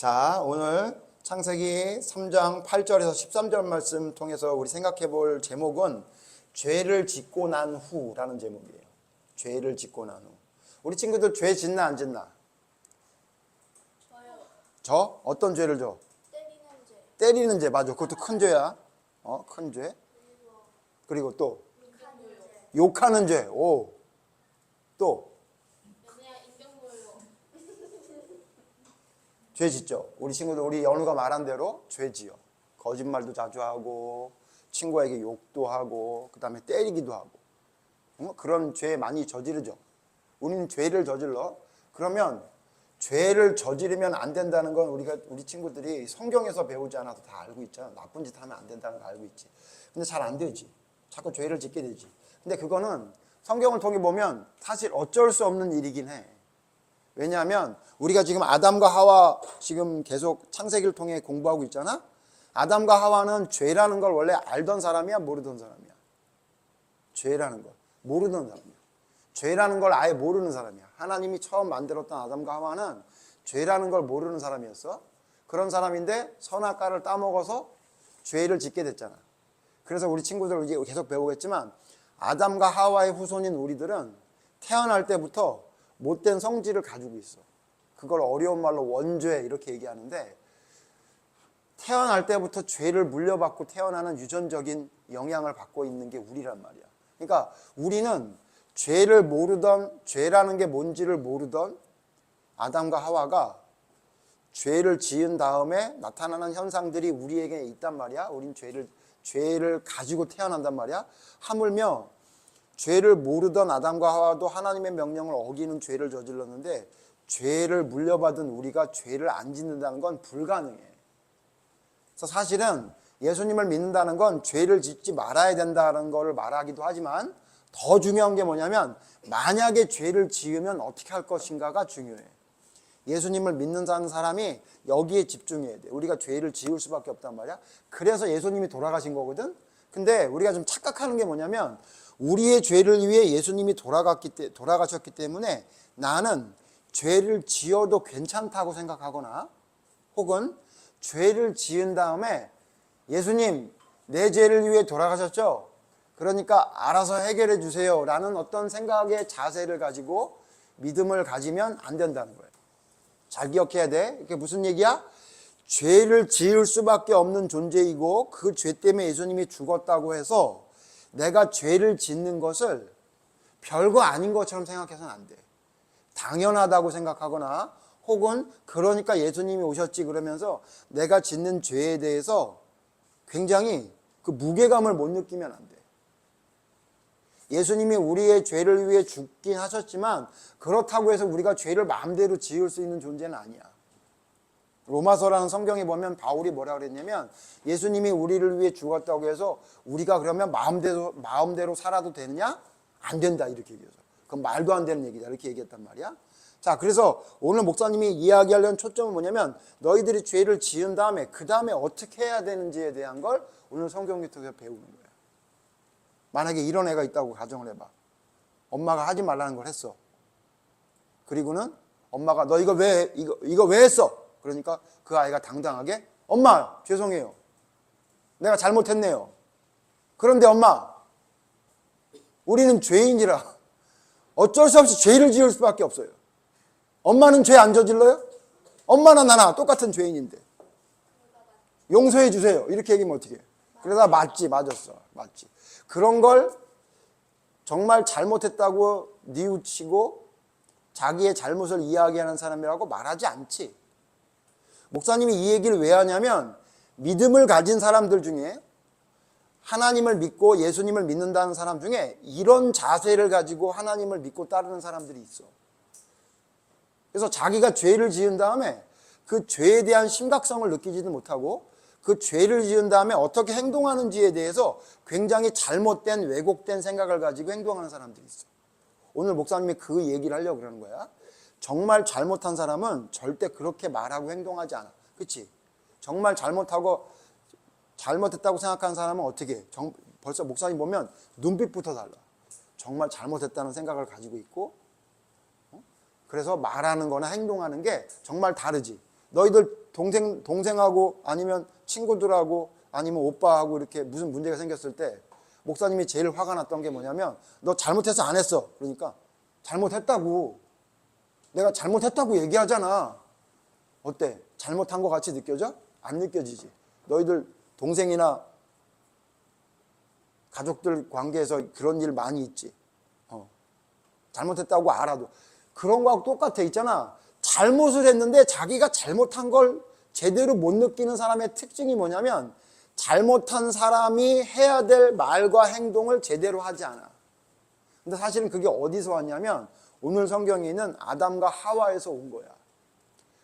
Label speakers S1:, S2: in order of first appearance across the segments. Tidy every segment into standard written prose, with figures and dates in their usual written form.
S1: 자, 오늘 창세기 3장 8절에서 13절 말씀 통해서 우리 생각해 볼 제목은 죄를 짓고 난 후라는 제목이에요. 죄를 짓고 난 후. 우리 친구들 죄 짓나 안 짓나?
S2: 저요.
S1: 저? 어떤 죄를 져?
S2: 때리는 죄.
S1: 때리는 죄. 맞아. 그것도 큰 죄야. 큰 죄. 그리고 또
S2: 욕하는 죄.
S1: 욕하는 죄. 오. 또
S2: 연애야 인격 모여.
S1: 죄 짓죠. 우리 친구들, 우리 연우가 말한 대로 죄 지어. 거짓말도 자주 하고, 친구에게 욕도 하고, 그 다음에 때리기도 하고. 그런 죄 많이 저지르죠. 우리는 죄를 저질러. 그러면 죄를 저지르면 안 된다는 건 우리 친구들이 성경에서 배우지 않아서 다 알고 있잖아. 나쁜 짓 하면 안 된다는 거 알고 있지. 근데 잘 안 되지. 자꾸 죄를 짓게 되지. 근데 그거는 성경을 통해 보면 사실 어쩔 수 없는 일이긴 해. 왜냐하면 우리가 지금 아담과 하와 지금 계속 창세기를 통해 공부하고 있잖아. 아담과 하와는 죄라는 걸 원래 알던 사람이야, 모르던 사람이야? 죄라는 걸 모르던 사람이야. 죄라는 걸 아예 모르는 사람이야. 하나님이 처음 만들었던 아담과 하와는 죄라는 걸 모르는 사람이었어. 그런 사람인데 선악과를 따먹어서 죄를 짓게 됐잖아. 그래서 우리 친구들 이제 계속 배우겠지만 아담과 하와의 후손인 우리들은 태어날 때부터 못된 성질을 가지고 있어. 그걸 어려운 말로 원죄 이렇게 얘기하는데, 태어날 때부터 죄를 물려받고 태어나는 유전적인 영향을 받고 있는 게 우리란 말이야. 그러니까 우리는 죄를 모르던, 죄라는 게 뭔지를 모르던 아담과 하와가 죄를 지은 다음에 나타나는 현상들이 우리에게 있단 말이야. 우린 죄를 가지고 태어난단 말이야. 하물며 죄를 모르던 아담과 하와도 하나님의 명령을 어기는 죄를 저질렀는데, 죄를 물려받은 우리가 죄를 안 짓는다는 건 불가능해. 그래서 사실은 예수님을 믿는다는 건 죄를 짓지 말아야 된다는 걸 말하기도 하지만, 더 중요한 게 뭐냐면 만약에 죄를 지으면 어떻게 할 것인가가 중요해. 예수님을 믿는 사람이 여기에 집중해야 돼. 우리가 죄를 지을 수밖에 없단 말이야. 그래서 예수님이 돌아가신 거거든. 근데 우리가 좀 착각하는 게 뭐냐면, 우리의 죄를 위해 예수님이 돌아가셨기 때문에 나는 죄를 지어도 괜찮다고 생각하거나, 혹은 죄를 지은 다음에 예수님 내 죄를 위해 돌아가셨죠? 그러니까 알아서 해결해 주세요 라는 어떤 생각의 자세를 가지고 믿음을 가지면 안 된다는 거예요. 잘 기억해야 돼. 이게 무슨 얘기야? 죄를 지을 수밖에 없는 존재이고 그 죄 때문에 예수님이 죽었다고 해서 내가 죄를 짓는 것을 별거 아닌 것처럼 생각해서는 안 돼. 당연하다고 생각하거나, 혹은 그러니까 예수님이 오셨지 그러면서 내가 짓는 죄에 대해서 굉장히 그 무게감을 못 느끼면 안 돼. 예수님이 우리의 죄를 위해 죽긴 하셨지만 그렇다고 해서 우리가 죄를 마음대로 지을 수 있는 존재는 아니야. 로마서라는 성경에 보면 바울이 뭐라 그랬냐면, 예수님이 우리를 위해 죽었다고 해서 우리가 그러면 마음대로 살아도 되느냐? 안 된다 이렇게 얘기해서. 그건 말도 안 되는 얘기다 이렇게 얘기했단 말이야. 자, 그래서 오늘 목사님이 이야기하려는 초점은 뭐냐면, 너희들이 죄를 지은 다음에 그 다음에 어떻게 해야 되는지에 대한 걸 오늘 성경을 통해서 배우는 거야. 만약에 이런 애가 있다고 가정을 해봐. 엄마가 하지 말라는 걸 했어. 그리고는 엄마가 너 이거 왜 했어? 그러니까 그 아이가 당당하게 엄마 죄송해요. 내가 잘못했네요. 그런데 엄마, 우리는 죄인이라 어쩔 수 없이 죄를 지을 수밖에 없어요. 엄마는 죄 안 저질러요? 엄마나 나나 똑같은 죄인인데 용서해 주세요 이렇게 얘기하면 어떻게 해? 그러다 맞지, 맞았어, 맞지. 그런 걸 정말 잘못했다고 뉘우치고 자기의 잘못을 이야기하는 사람이라고 말하지 않지. 목사님이 이 얘기를 왜 하냐면, 믿음을 가진 사람들 중에, 하나님을 믿고 예수님을 믿는다는 사람 중에 이런 자세를 가지고 하나님을 믿고 따르는 사람들이 있어. 그래서 자기가 죄를 지은 다음에 그 죄에 대한 심각성을 느끼지도 못하고, 그 죄를 지은 다음에 어떻게 행동하는지에 대해서 굉장히 잘못된 왜곡된 생각을 가지고 행동하는 사람들이 있어. 오늘 목사님이 그 얘기를 하려고 그러는 거야. 정말 잘못한 사람은 절대 그렇게 말하고 행동하지 않아. 그렇지? 정말 잘못했다고 생각하는 사람은 어떻게 해? 벌써 목사님 보면 눈빛부터 달라. 정말 잘못했다는 생각을 가지고 있고, 그래서 말하는 거나 행동하는 게 정말 다르지. 너희들 동생하고 아니면 친구들하고 아니면 오빠하고 이렇게 무슨 문제가 생겼을 때 목사님이 제일 화가 났던 게 뭐냐면 너 잘못해서 안 했어. 그러니까 잘못했다고. 내가 잘못했다고 얘기하잖아. 어때? 잘못한 것 같이 느껴져? 안 느껴지지. 너희들 동생이나 가족들 관계에서 그런 일 많이 있지. 잘못했다고 알아도. 그런 거하고 똑같아. 있잖아. 잘못을 했는데 자기가 잘못한 걸 제대로 못 느끼는 사람의 특징이 뭐냐면 잘못한 사람이 해야 될 말과 행동을 제대로 하지 않아. 근데 사실은 그게 어디서 왔냐면 오늘 성경에 있는 아담과 하와에서 온 거야.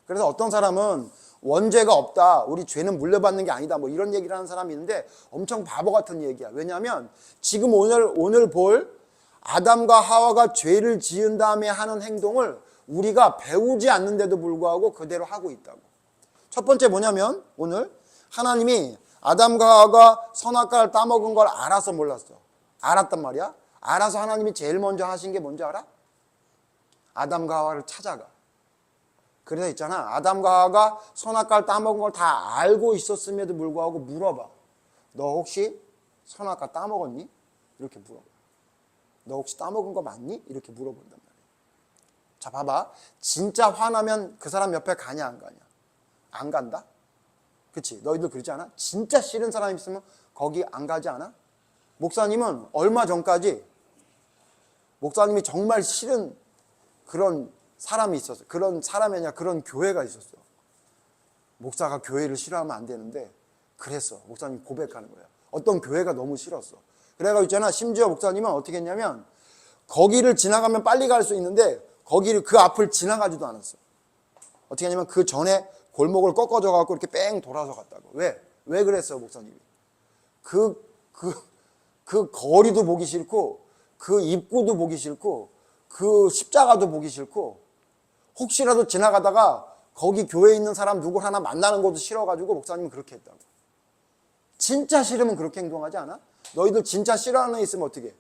S1: 그래서 어떤 사람은 원죄가 없다. 우리 죄는 물려받는 게 아니다. 뭐 이런 얘기를 하는 사람이 있는데 엄청 바보 같은 얘기야. 왜냐하면 지금 오늘 볼 아담과 하와가 죄를 지은 다음에 하는 행동을 우리가 배우지 않는데도 불구하고 그대로 하고 있다고. 첫 번째 뭐냐면 오늘 하나님이 아담과 하와가 선악과를 따먹은 걸 알아서 몰랐어. 알았단 말이야. 알아서 하나님이 제일 먼저 하신 게 뭔지 알아? 아담과 하와를 찾아가. 그래서 있잖아. 아담과 하와가 선악과를 따먹은 걸 다 알고 있었음에도 불구하고 물어봐. 너 혹시 선악과 따먹었니? 이렇게 물어봐. 너 혹시 따먹은 거 맞니? 이렇게 물어본단 말이야. 자, 봐봐. 진짜 화나면 그 사람 옆에 가냐 안 가냐? 안 간다? 그치? 너희들 그러지 않아? 진짜 싫은 사람 있으면 거기 안 가지 않아? 목사님은 얼마 전까지 목사님이 정말 싫은 그런 사람이 있었어. 그런 사람이 아니라 그런 교회가 있었어. 목사가 교회를 싫어하면 안 되는데 그랬어. 목사님이 고백하는 거야. 어떤 교회가 너무 싫었어. 그래가지고 있잖아. 심지어 목사님은 어떻게 했냐면 거기를 지나가면 빨리 갈 수 있는데 거기를 그 앞을 지나가지도 않았어. 어떻게 했냐면 그 전에 골목을 꺾어져 갖고 이렇게 뺑 돌아서 갔다고. 왜? 왜 그랬어, 목사님이? 그 거리도 보기 싫고 그 입구도 보기 싫고 그 십자가도 보기 싫고 혹시라도 지나가다가 거기 교회에 있는 사람 누구 하나 만나는 것도 싫어가지고 목사님은 그렇게 했다고. 진짜 싫으면 그렇게 행동하지 않아? 너희들 진짜 싫어하는 애 있으면 어떻게 해?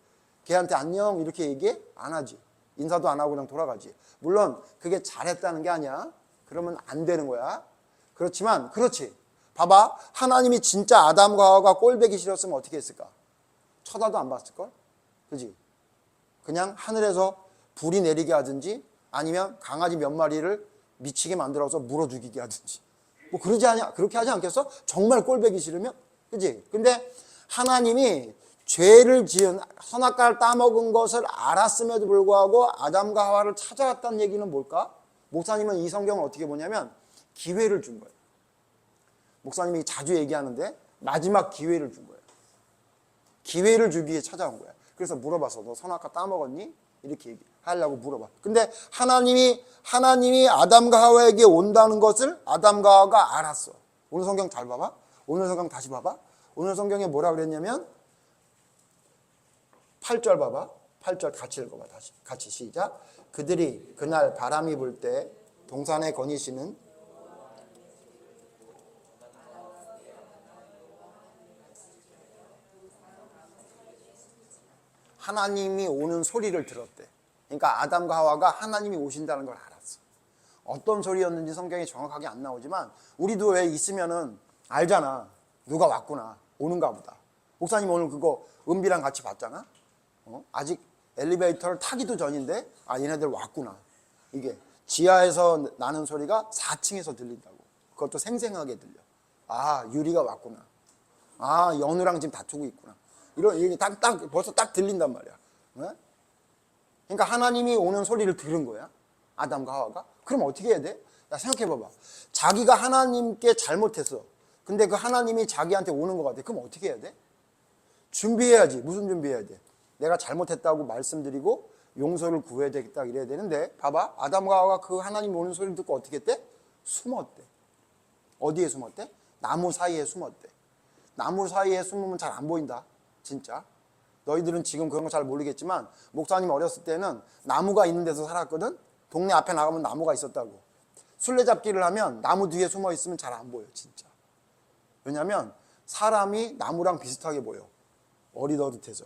S1: 걔한테 안녕 이렇게 얘기해? 안 하지. 인사도 안 하고 그냥 돌아가지. 물론 그게 잘했다는 게 아니야. 그러면 안 되는 거야. 그렇지만 그렇지. 봐봐. 하나님이 진짜 아담과 하와가 꼴보기 싫었으면 어떻게 했을까? 쳐다도 안 봤을걸? 그지? 그냥 하늘에서 불이 내리게 하든지 아니면 강아지 몇 마리를 미치게 만들어서 물어 죽이게 하든지 뭐 그렇게 하지 않겠어? 정말 꼴보기 싫으면? 그지? 근데 하나님이 죄를 지은 선악과를 따먹은 것을 알았음에도 불구하고 아담과 하와를 찾아갔다는 얘기는 뭘까? 목사님은 이 성경을 어떻게 보냐면 기회를 준 거예요. 목사님이 자주 얘기하는데 마지막 기회를 준 거예요. 기회를 주기 위해 찾아온 거야. 그래서 물어봐서 너 선악과 따먹었니? 이렇게 하려고 물어봐. 근데 하나님이 아담과 하와에게 온다는 것을 아담과 하와가 알았어. 오늘 성경 잘 봐봐. 오늘 성경 다시 봐봐. 오늘 성경에 뭐라 그랬냐면 8절 봐봐. 8절 같이 읽어봐. 다시 같이 시작. 그들이 그날 바람이 불 때 동산에 거니시는 하나님이 오는 소리를 들었대. 그러니까 아담과 하와가 하나님이 오신다는 걸 알았어. 어떤 소리였는지 성경에 정확하게 안 나오지만 우리도 왜 있으면은 알잖아. 누가 왔구나. 오는가 보다. 목사님 오늘 그거 은비랑 같이 봤잖아. 아직 엘리베이터를 타기도 전인데 얘네들 왔구나. 이게 지하에서 나는 소리가 4층에서 들린다고. 그것도 생생하게 들려. 유리가 왔구나. 연우랑 지금 다투고 있구나. 이런 얘기 벌써 딱 들린단 말이야. 그러니까 하나님이 오는 소리를 들은 거야. 아담과 하와가. 그럼 어떻게 해야 돼? 생각해봐봐. 자기가 하나님께 잘못했어. 근데 그 하나님이 자기한테 오는 것 같아. 그럼 어떻게 해야 돼? 준비해야지. 무슨 준비해야 돼? 내가 잘못했다고 말씀드리고 용서를 구해야 되겠다 이래야 되는데 봐봐. 아담과 하와가 그 하나님 오는 소리를 듣고 어떻게 했대? 숨었대. 어디에 숨었대? 나무 사이에 숨었대. 나무 사이에 숨으면 잘 안 보인다. 진짜. 너희들은 지금 그런 거 잘 모르겠지만 목사님 어렸을 때는 나무가 있는 데서 살았거든. 동네 앞에 나가면 나무가 있었다고. 술래잡기를 하면 나무 뒤에 숨어 있으면 잘 안 보여. 진짜. 왜냐면 사람이 나무랑 비슷하게 보여. 어릿어릿해서.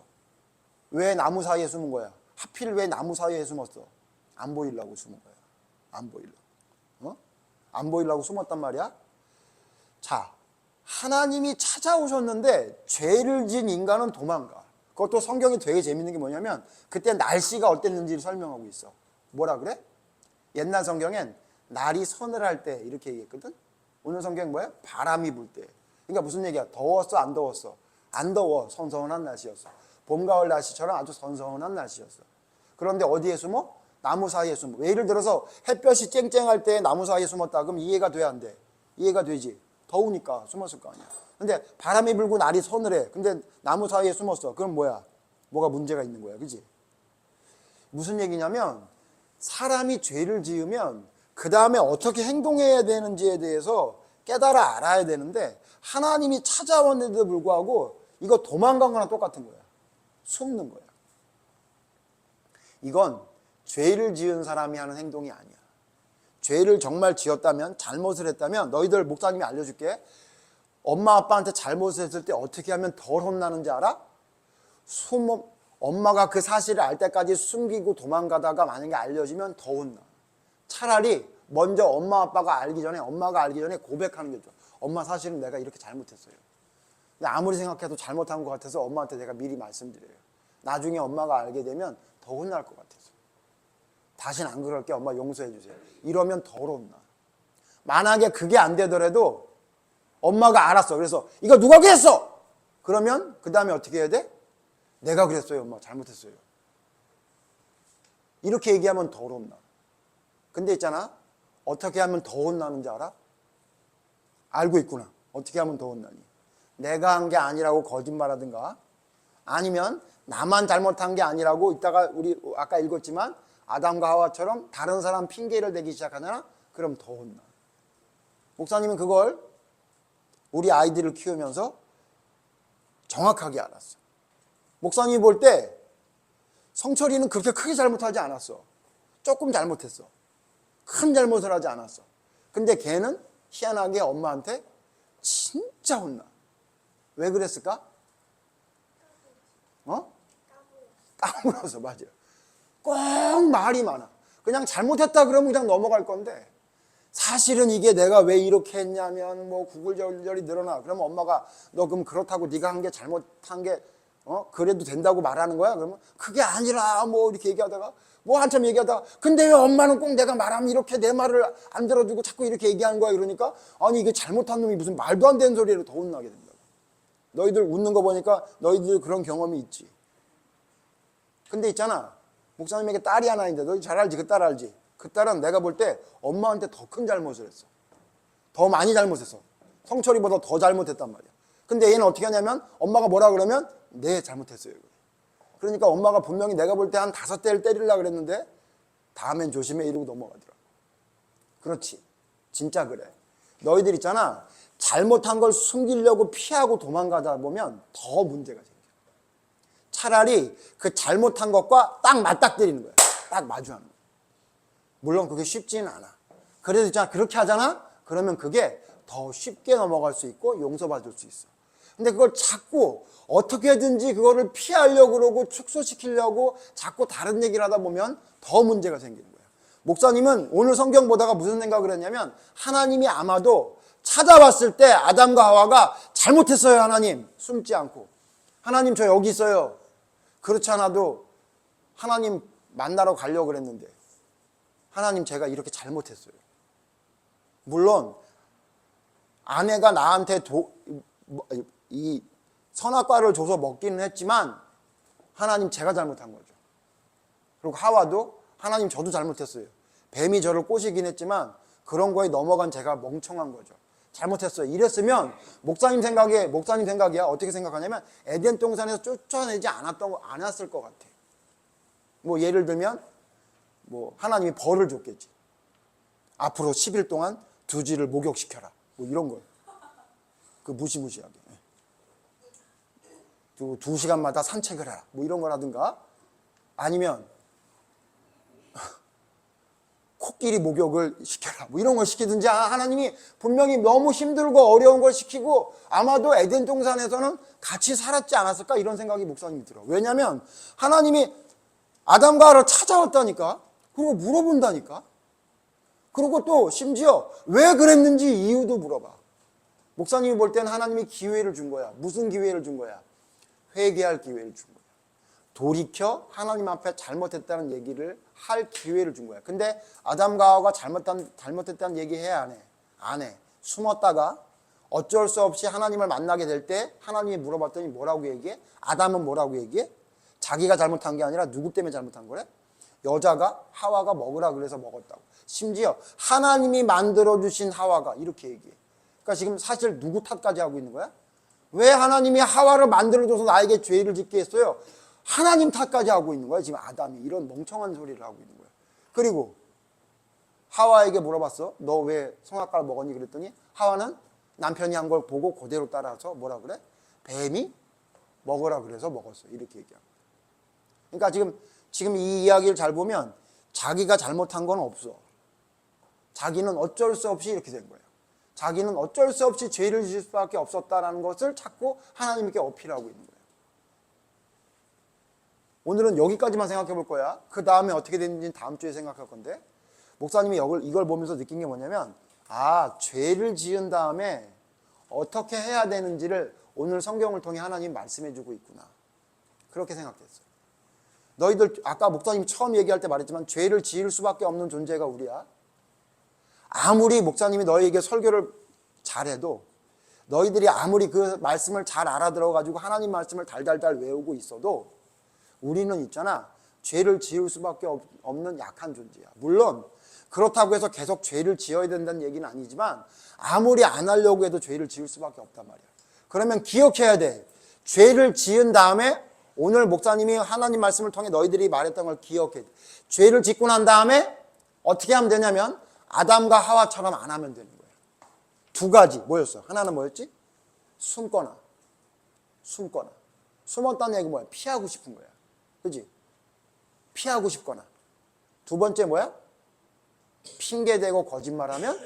S1: 왜 나무 사이에 숨은 거야? 하필 왜 나무 사이에 숨었어? 안 보이려고 숨은 거야. 안 보이려고. 안 보이려고 숨었단 말이야. 자, 하나님이 찾아오셨는데 죄를 지은 인간은 도망가. 그것도 성경이 되게 재밌는 게 뭐냐면 그때 날씨가 어땠는지를 설명하고 있어. 뭐라 그래? 옛날 성경엔 날이 서늘할 때 이렇게 얘기했거든. 오늘 성경은 뭐야? 바람이 불 때. 그러니까 무슨 얘기야? 더웠어? 안 더웠어? 안 더워. 선선한 날씨였어. 봄, 가을 날씨처럼 아주 선선한 날씨였어. 그런데 어디에 숨어? 나무 사이에 숨어. 왜 예를 들어서 햇볕이 쨍쨍할 때 나무 사이에 숨었다. 그럼 이해가 돼? 안 돼? 이해가 되지. 더우니까 숨었을 거 아니야. 근데 바람이 불고 날이 서늘해. 근데 나무 사이에 숨었어. 그럼 뭐야? 뭐가 문제가 있는 거야. 그지? 무슨 얘기냐면 사람이 죄를 지으면 그 다음에 어떻게 행동해야 되는지에 대해서 깨달아 알아야 되는데 하나님이 찾아왔는데도 불구하고 이거 도망간 거랑 똑같은 거야. 숨는 거야. 이건 죄를 지은 사람이 하는 행동이 아니야. 죄를 정말 지었다면, 잘못을 했다면 너희들 목사님이 알려줄게. 엄마 아빠한테 잘못을 했을 때 어떻게 하면 덜 혼나는지 알아? 엄마가 그 사실을 알 때까지 숨기고 도망가다가 만약에 알려지면 더 혼나. 차라리 먼저 엄마가 알기 전에 고백하는 게 좋아. 엄마, 사실은 내가 이렇게 잘못했어요. 근데 아무리 생각해도 잘못한 것 같아서 엄마한테 내가 미리 말씀드려요. 나중에 엄마가 알게 되면 더 혼날 것 같아서. 다시는 안 그럴게. 엄마 용서해 주세요. 이러면 덜 혼나. 만약에 그게 안 되더라도 엄마가 알았어. 그래서 이거 누가 그랬어? 그러면 그 다음에 어떻게 해야 돼? 내가 그랬어요. 엄마 잘못했어요. 이렇게 얘기하면 덜 혼나. 근데 있잖아. 어떻게 하면 더 혼나는지 알아? 알고 있구나. 어떻게 하면 더 혼나니? 내가 한 게 아니라고 거짓말하든가 아니면 나만 잘못한 게 아니라고 이따가 우리 아까 읽었지만 아담과 하와처럼 다른 사람 핑계를 대기 시작하잖아? 그럼 더 혼나. 목사님은 그걸 우리 아이들을 키우면서 정확하게 알았어. 목사님이 볼 때 성철이는 그렇게 크게 잘못하지 않았어. 조금 잘못했어. 큰 잘못을 하지 않았어. 근데 걔는 희한하게 엄마한테 진짜 혼나. 왜 그랬을까? 까불어서. 맞아요. 꼭 말이 많아. 그냥 잘못했다 그러면 그냥 넘어갈 건데 사실은 이게 내가 왜 이렇게 했냐면 뭐 구글절절이 늘어나. 그러면 엄마가 너 그럼 그렇다고 네가 한 게 잘못한 게 그래도 된다고 말하는 거야? 그러면 그게 아니라 뭐 이렇게 얘기하다가 뭐 한참 얘기하다가 근데 왜 엄마는 꼭 내가 말하면 이렇게 내 말을 안 들어주고 자꾸 이렇게 얘기하는 거야? 이러니까 아니 이게 잘못한 놈이 무슨 말도 안 되는 소리로 더 혼나게 된다고. 너희들 웃는 거 보니까 너희들 그런 경험이 있지. 근데 있잖아. 목사님에게 딸이 하나 있는데 너희 잘 알지? 그 딸 알지? 그 딸은 내가 볼 때 엄마한테 더 큰 잘못을 했어. 더 많이 잘못했어. 성철이보다 더 잘못했단 말이야. 근데 얘는 어떻게 하냐면 엄마가 뭐라 그러면 네 잘못했어요. 그러니까 엄마가 분명히 내가 볼 때 한 5대를 때리려고 그랬는데 다음엔 조심해 이러고 넘어가더라. 그렇지. 진짜 그래. 너희들 있잖아. 잘못한 걸 숨기려고 피하고 도망가다 보면 더 문제가 생겨. 차라리 그 잘못한 것과 딱 맞닥뜨리는 거야. 딱 마주하는 거야. 물론 그게 쉽지는 않아. 그래도 있잖아. 그렇게 하잖아? 그러면 그게 더 쉽게 넘어갈 수 있고 용서받을 수 있어. 근데 그걸 자꾸 어떻게든지 그거를 피하려고 그러고 축소시키려고 자꾸 다른 얘기를 하다 보면 더 문제가 생기는 거야. 목사님은 오늘 성경 보다가 무슨 생각을 했냐면 하나님이 아마도 찾아왔을 때 아담과 하와가 잘못했어요. 하나님 숨지 않고 하나님 저 여기 있어요. 그렇지 않아도 하나님 만나러 가려고 그랬는데 하나님 제가 이렇게 잘못했어요. 물론 아내가 나한테 이 선악과를 줘서 먹기는 했지만 하나님 제가 잘못한 거죠. 그리고 하와도 하나님 저도 잘못했어요. 뱀이 저를 꼬시긴 했지만 그런 거에 넘어간 제가 멍청한 거죠. 잘못했어요. 이랬으면 목사님 생각이야. 어떻게 생각하냐면 에덴 동산에서 쫓아내지 않았을 것 같아. 뭐 예를 들면 뭐 하나님이 벌을 줬겠지. 앞으로 10일 동안 두지를 목욕시켜라. 뭐 이런 거예요. 그 무시무시하게. 2시간마다 산책을 해라. 뭐 이런 거라든가 아니면 코끼리 목욕을 시켜라. 뭐 이런 걸 시키든지 하나님이 분명히 너무 힘들고 어려운 걸 시키고 아마도 에덴 동산에서는 같이 살았지 않았을까 이런 생각이 목사님이 들어. 왜냐하면 하나님이 아담과 하와를 찾아왔다니까. 그리고 물어본다니까. 그리고 또 심지어 왜 그랬는지 이유도 물어봐. 목사님이 볼 때는 하나님이 기회를 준 거야. 무슨 기회를 준 거야? 회개할 기회를 준 거야. 돌이켜 하나님 앞에 잘못했다는 얘기를 할 기회를 준 거야. 근데 아담과 하와가 잘못했다는 얘기 해, 안 해? 안 해. 숨었다가 어쩔 수 없이 하나님을 만나게 될 때 하나님이 물어봤더니 뭐라고 얘기해? 아담은 뭐라고 얘기해? 자기가 잘못한 게 아니라 누구 때문에 잘못한 거래? 여자가 하와가 먹으라 그래서 먹었다고. 심지어 하나님이 만들어주신 하와가 이렇게 얘기해. 그러니까 지금 사실 누구 탓까지 하고 있는 거야? 왜 하나님이 하와를 만들어줘서 나에게 죄를 짓게 했어요? 하나님 탓까지 하고 있는 거야. 지금 아담이 이런 멍청한 소리를 하고 있는 거야. 그리고 하와에게 물어봤어. 너 왜 선악과를 먹었니? 그랬더니 하와는 남편이 한 걸 보고 그대로 따라서 뭐라 그래? 뱀이 먹으라 그래서 먹었어. 이렇게 얘기하고. 그러니까 지금 이 이야기를 잘 보면 자기가 잘못한 건 없어. 자기는 어쩔 수 없이 이렇게 된 거예요. 자기는 어쩔 수 없이 죄를 지을 수밖에 없었다라는 것을 자꾸 하나님께 어필하고 있는 거예요. 오늘은 여기까지만 생각해 볼 거야. 그 다음에 어떻게 되는지는 다음 주에 생각할 건데, 목사님이 이걸 보면서 느낀 게 뭐냐면, 죄를 지은 다음에 어떻게 해야 되는지를 오늘 성경을 통해 하나님 말씀해 주고 있구나. 그렇게 생각했어요. 너희들 아까 목사님이 처음 얘기할 때 말했지만 죄를 지을 수밖에 없는 존재가 우리야. 아무리 목사님이 너희에게 설교를 잘해도 너희들이 아무리 그 말씀을 잘 알아들어가지고 하나님 말씀을 달달달 외우고 있어도 우리는 있잖아, 죄를 지을 수밖에 없는 약한 존재야. 물론 그렇다고 해서 계속 죄를 지어야 된다는 얘기는 아니지만 아무리 안 하려고 해도 죄를 지을 수밖에 없단 말이야. 그러면 기억해야 돼. 죄를 지은 다음에 오늘 목사님이 하나님 말씀을 통해 너희들이 말했던 걸 기억해 돼. 죄를 짓고 난 다음에 어떻게 하면 되냐면 아담과 하와처럼 안 하면 되는 거예요. 두 가지 뭐였어? 하나는 뭐였지? 숨거나. 숨었다는 얘기 뭐야? 피하고 싶은 거야. 그렇지? 피하고 싶거나. 두 번째 뭐야? 핑계대고 거짓말하면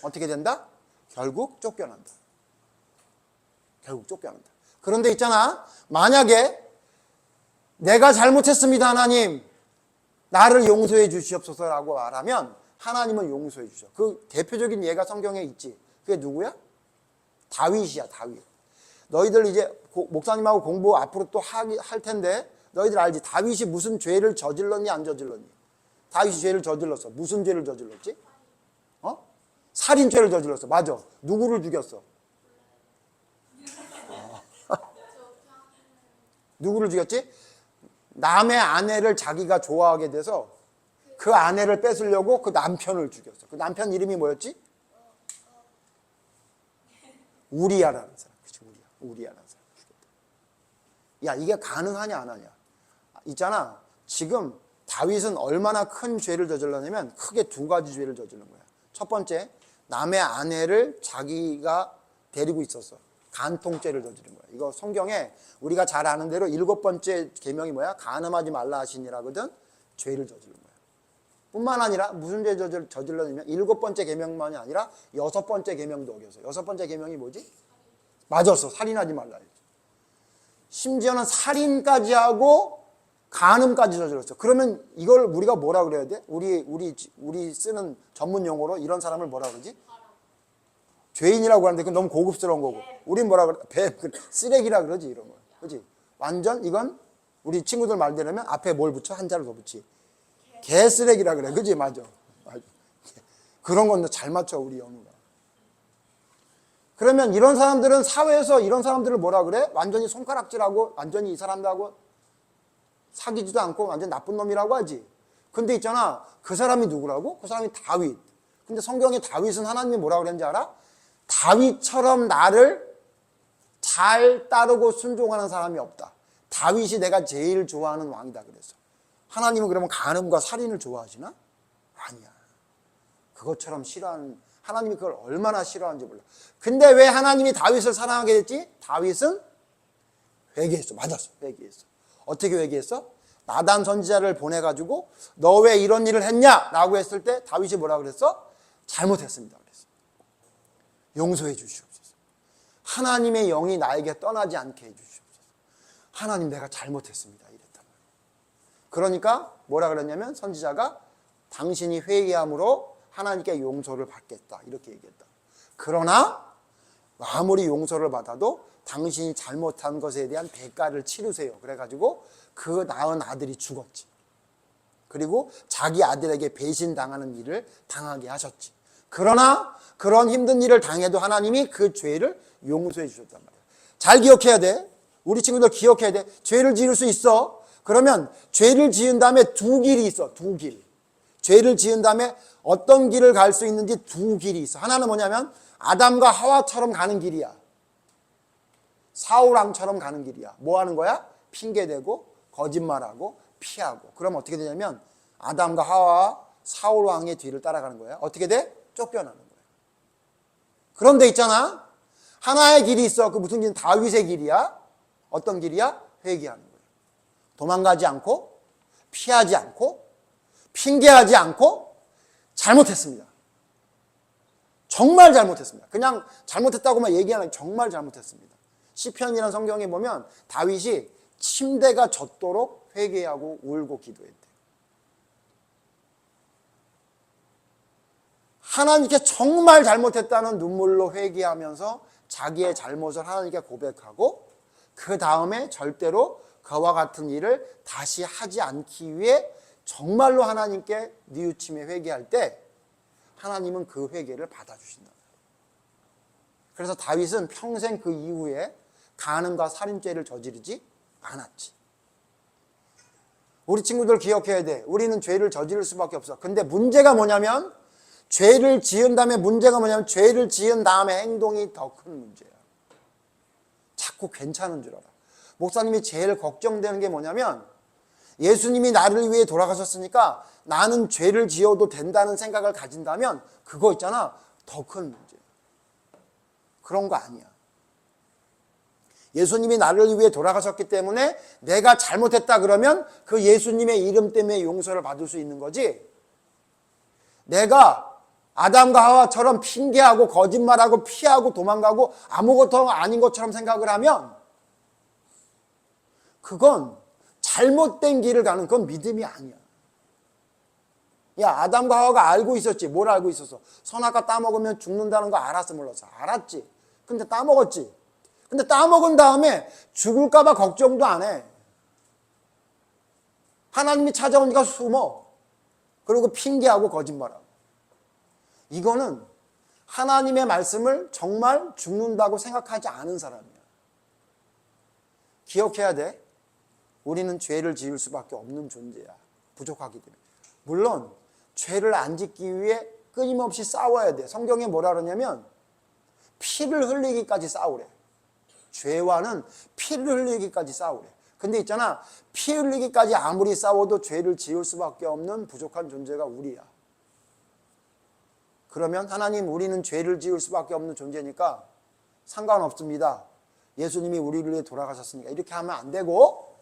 S1: 어떻게 된다? 결국 쫓겨난다. 그런데 있잖아, 만약에 내가 잘못했습니다 하나님, 나를 용서해 주시옵소서라고 말하면 하나님은 용서해 주셔. 그 대표적인 예가 성경에 있지. 그게 누구야? 다윗이야. 다윗. 너희들 이제 목사님하고 공부 앞으로 또 할 텐데 너희들 알지? 다윗이 무슨 죄를 저질렀니 안 저질렀니? 다윗이 죄를 저질렀어. 무슨 죄를 저질렀지? 살인죄를 저질렀어. 맞아. 누구를 죽였어? 누구를 죽였지? 남의 아내를 자기가 좋아하게 돼서 그 아내를 뺏으려고 그 남편을 죽였어. 그 남편 이름이 뭐였지? 우리야라는 사람. 그치, 우리야라는 사람 죽였다. 야, 이게 가능하냐 안 하냐? 있잖아, 지금 다윗은 얼마나 큰 죄를 저질렀냐면 크게 두 가지 죄를 저지른 거야. 첫 번째, 남의 아내를 자기가 데리고 있었어. 간통죄를 저지른 거야. 이거 성경에 우리가 잘 아는 대로 7번째 계명이 뭐야? 간음하지 말라 하시니라거든. 죄를 저지른 거야. 뿐만 아니라 무슨 죄 저질렀냐면 7번째 계명만이 아니라 6번째 계명도 어겼어. 6번째 계명이 뭐지? 맞았어. 살인하지 말라. 심지어는 살인까지 하고 간음까지 저질렀어. 그러면 이걸 우리가 뭐라 그래야 돼? 우리 쓰는 전문 용어로 이런 사람을 뭐라 그러지? 죄인이라고 하는데 그건 너무 고급스러운 거고. 우린 뭐라 그래? 쓰레기라 그러지, 이런 거. 그렇지? 완전 이건 우리 친구들 말대로면 앞에 뭘 붙여? 한자를 더 붙이. 개쓰레기라 그래. 그지? 맞아. 그런 건 잘 맞춰, 우리 연우가. 그러면 이런 사람들은 사회에서 이런 사람들을 뭐라 그래? 완전히 손가락질하고 완전히 이 사람들하고 사귀지도 않고 완전 나쁜 놈이라고 하지. 근데 있잖아, 그 사람이 누구라고? 그 사람이 다윗. 근데 성경에 다윗은 하나님이 뭐라 그랬는지 알아? 다윗처럼 나를 잘 따르고 순종하는 사람이 없다. 다윗이 내가 제일 좋아하는 왕이다 그랬어. 하나님은 그러면 간음과 살인을 좋아하시나? 아니야. 그것처럼 싫어하는, 하나님이 그걸 얼마나 싫어하는지 몰라. 근데 왜 하나님이 다윗을 사랑하게 됐지? 다윗은 회개했어. 맞았어. 회개했어. 어떻게 회개했어? 나단 선지자를 보내가지고 너 왜 이런 일을 했냐? 라고 했을 때 다윗이 뭐라 그랬어? 잘못했습니다 그랬어. 용서해 주시옵소서. 하나님의 영이 나에게 떠나지 않게 해 주시옵소서. 하나님, 내가 잘못했습니다 이랬단 말이에요. 그러니까 뭐라 그랬냐면 선지자가 당신이 회개함으로 하나님께 용서를 받겠다 이렇게 얘기했다. 그러나 아무리 용서를 받아도 당신이 잘못한 것에 대한 대가를 치르세요. 그래가지고 그 낳은 아들이 죽었지. 그리고 자기 아들에게 배신당하는 일을 당하게 하셨지. 그러나 그런 힘든 일을 당해도 하나님이 그 죄를 용서해 주셨단 말이야. 잘 기억해야 돼. 우리 친구들 기억해야 돼. 죄를 지을 수 있어. 그러면 죄를 지은 다음에 두 길이 있어. 두 길. 죄를 지은 다음에 어떤 길을 갈 수 있는지 두 길이 있어. 하나는 뭐냐면 아담과 하와처럼 가는 길이야. 사울왕처럼 가는 길이야. 뭐 하는 거야? 핑계대고 거짓말하고 피하고. 그럼 어떻게 되냐면 아담과 하와 사울왕의 뒤를 따라가는 거야. 어떻게 돼? 쫓겨나는 거야. 그런데 있잖아. 하나의 길이 있어. 그 무슨 길? 다윗의 길이야. 어떤 길이야? 회개하는 거야. 도망가지 않고 피하지 않고 핑계하지 않고 잘못했습니다. 정말 잘못했습니다. 그냥 잘못했다고만 얘기하는 게 정말 잘못했습니다. 시편이라는 성경에 보면 다윗이 침대가 젖도록 회개하고 울고 기도했대. 하나님께 정말 잘못했다는 눈물로 회개하면서 자기의 잘못을 하나님께 고백하고 그 다음에 절대로 그와 같은 일을 다시 하지 않기 위해 정말로 하나님께 뉘우치며 회개할 때 하나님은 그 회개를 받아주신다. 그래서 다윗은 평생 그 이후에 간음과 살인죄를 저지르지 않았지. 우리 친구들 기억해야 돼. 우리는 죄를 저지를 수밖에 없어. 근데 문제가 뭐냐면 죄를 지은 다음에 문제가 뭐냐면 죄를 지은 다음에 행동이 더 큰 문제야. 자꾸 괜찮은 줄 알아. 목사님이 제일 걱정되는 게 뭐냐면 예수님이 나를 위해 돌아가셨으니까 나는 죄를 지어도 된다는 생각을 가진다면 그거 있잖아. 더 큰 문제야. 그런 거 아니야. 예수님이 나를 위해 돌아가셨기 때문에 내가 잘못했다 그러면 그 예수님의 이름 때문에 용서를 받을 수 있는 거지. 내가 아담과 하와처럼 핑계하고 거짓말하고 피하고 도망가고 아무것도 아닌 것처럼 생각을 하면 그건 잘못된 길을 가는 그건 믿음이 아니야. 야, 아담과 하와가 알고 있었지. 뭘 알고 있었어? 선악과 따먹으면 죽는다는 거 알았어, 몰랐어? 알았지. 근데 따먹었지. 근데 따먹은 다음에 죽을까 봐 걱정도 안 해. 하나님이 찾아오니까 숨어. 그리고 핑계하고 거짓말하고. 이거는 하나님의 말씀을 정말 죽는다고 생각하지 않은 사람이야. 기억해야 돼. 우리는 죄를 지을 수밖에 없는 존재야. 부족하기 때문에. 물론 죄를 안 짓기 위해 끊임없이 싸워야 돼. 성경에 뭐라 그러냐면 피를 흘리기까지 싸우래. 죄와는 피를 흘리기까지 싸우래. 근데 있잖아. 피 흘리기까지 아무리 싸워도 죄를 지을 수밖에 없는 부족한 존재가 우리야. 그러면 하나님 우리는 죄를 지을 수밖에 없는 존재니까 상관없습니다. 예수님이 우리를 위해 돌아가셨으니까 이렇게 하면 안 되고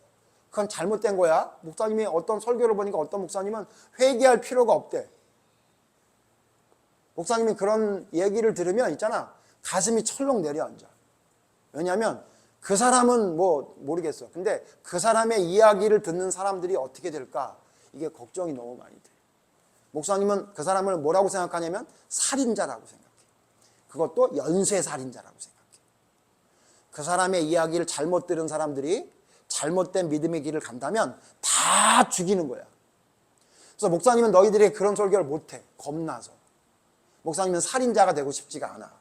S1: 그건 잘못된 거야. 목사님이 어떤 설교를 보니까 어떤 목사님은 회개할 필요가 없대. 목사님이 그런 얘기를 들으면 있잖아. 가슴이 철렁 내려앉아. 왜냐하면 그 사람은 뭐 모르겠어. 근데 그 사람의 이야기를 듣는 사람들이 어떻게 될까? 이게 걱정이 너무 많이 돼. 목사님은 그 사람을 뭐라고 생각하냐면 살인자라고 생각해. 그것도 연쇄살인자라고 생각해. 그 사람의 이야기를 잘못 들은 사람들이 잘못된 믿음의 길을 간다면 다 죽이는 거야. 그래서 목사님은 너희들이 그런 설교를 못해. 겁나서. 목사님은 살인자가 되고 싶지가 않아.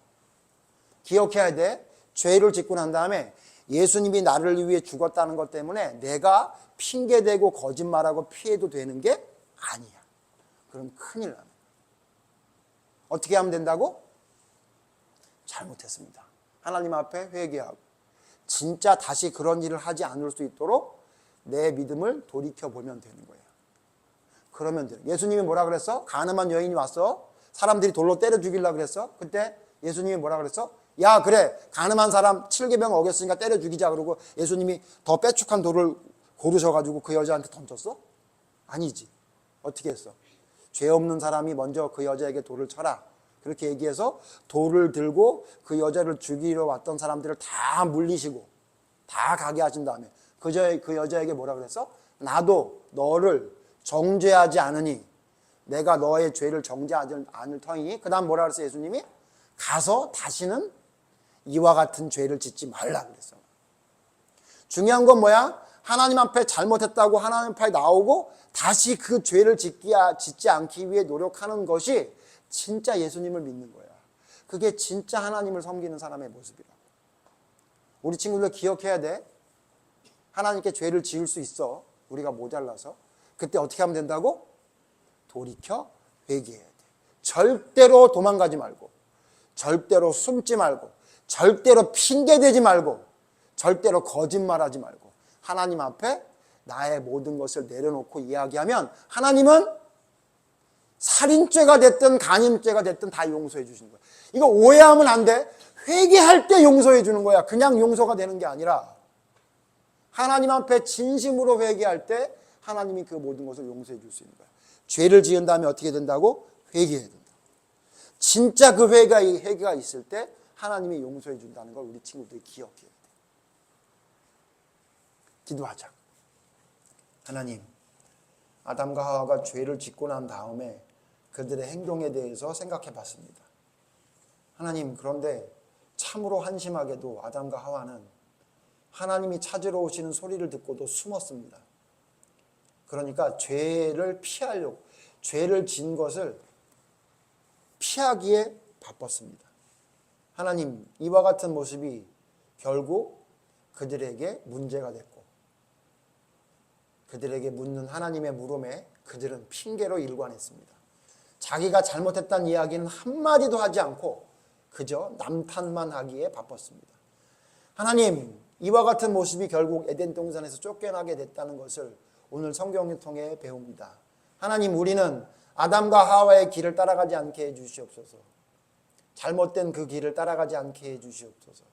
S1: 기억해야 돼. 죄를 짓고 난 다음에 예수님이 나를 위해 죽었다는 것 때문에 내가 핑계대고 거짓말하고 피해도 되는 게 아니야. 그럼 큰일 나는 거야. 어떻게 하면 된다고? 잘못했습니다. 하나님 앞에 회개하고 진짜 다시 그런 일을 하지 않을 수 있도록 내 믿음을 돌이켜보면 되는 거예요. 그러면 돼요. 예수님이 뭐라 그랬어? 가늠한 여인이 왔어. 사람들이 돌로 때려 죽이려고 그랬어. 그때 예수님이 뭐라 그랬어? 야, 그래. 가늠한 사람 7계명 어겼으니까 때려 죽이자. 그러고 예수님이 더 빼축한 돌을 고르셔가지고 그 여자한테 던졌어? 아니지. 어떻게 했어? 죄 없는 사람이 먼저 그 여자에게 돌을 쳐라. 그렇게 얘기해서 돌을 들고 그 여자를 죽이러 왔던 사람들을 다 물리시고 다 가게 하신 다음에 그 여자에게 뭐라 그랬어? 나도 너를 정죄하지 않으니 내가 너의 죄를 정죄하지 않을 터이니 그 다음 뭐라 그랬어 예수님이? 가서 다시는 이와 같은 죄를 짓지 말라 그랬어. 중요한 건 뭐야? 하나님 앞에 잘못했다고 하나님 앞에 나오고 다시 그 죄를 짓지 않기 위해 노력하는 것이 진짜 예수님을 믿는 거야. 그게 진짜 하나님을 섬기는 사람의 모습이라고. 우리 친구들 기억해야 돼. 하나님께 죄를 지을 수 있어. 우리가 모자라서. 그때 어떻게 하면 된다고? 돌이켜 회개해야 돼. 절대로 도망가지 말고, 절대로 숨지 말고, 절대로 핑계대지 말고, 절대로 거짓말하지 말고 하나님 앞에 나의 모든 것을 내려놓고 이야기하면 하나님은 살인죄가 됐든 간음죄가 됐든 다 용서해 주시는 거야. 이거 오해하면 안 돼. 회개할 때 용서해 주는 거야. 그냥 용서가 되는 게 아니라 하나님 앞에 진심으로 회개할 때 하나님이 그 모든 것을 용서해 줄 수 있는 거야. 죄를 지은 다음에 어떻게 된다고? 회개해야 된다. 진짜 그 회개가 있을 때 하나님이 용서해 준다는 걸 우리 친구들이 기억해야 돼. 기도하자. 하나님, 아담과 하와가 죄를 짓고 난 다음에 그들의 행동에 대해서 생각해 봤습니다. 하나님, 그런데 참으로 한심하게도 아담과 하와는 하나님이 찾으러 오시는 소리를 듣고도 숨었습니다. 그러니까 죄를 피하려고, 죄를 진 것을 피하기에 바빴습니다. 하나님, 이와 같은 모습이 결국 그들에게 문제가 됐고, 그들에게 묻는 하나님의 물음에 그들은 핑계로 일관했습니다. 자기가 잘못했다는 이야기는 한마디도 하지 않고 그저 남탓만 하기에 바빴습니다. 하나님, 이와 같은 모습이 결국 에덴 동산에서 쫓겨나게 됐다는 것을 오늘 성경을 통해 배웁니다. 하나님, 우리는 아담과 하와의 길을 따라가지 않게 해주시옵소서. 잘못된 그 길을 따라가지 않게 해주시옵소서.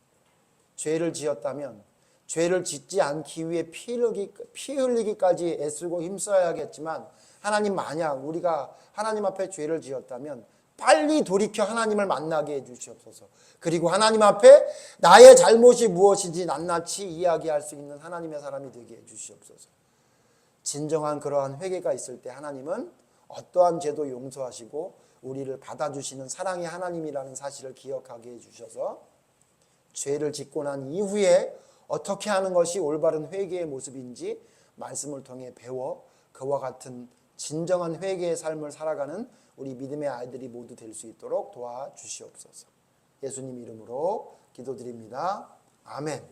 S1: 죄를 지었다면 죄를 짓지 않기 위해 피 흘리기까지 애쓰고 힘써야겠지만 하나님, 만약 우리가 하나님 앞에 죄를 지었다면 빨리 돌이켜 하나님을 만나게 해주시옵소서. 그리고 하나님 앞에 나의 잘못이 무엇인지 낱낱이 이야기할 수 있는 하나님의 사람이 되게 해주시옵소서. 진정한 그러한 회개가 있을 때 하나님은 어떠한 죄도 용서하시고 우리를 받아주시는 사랑의 하나님이라는 사실을 기억하게 해주셔서 죄를 짓고 난 이후에 어떻게 하는 것이 올바른 회개의 모습인지 말씀을 통해 배워 그와 같은 진정한 회개의 삶을 살아가는 우리 믿음의 아이들이 모두 될 수 있도록 도와주시옵소서. 예수님 이름으로 기도드립니다. 아멘.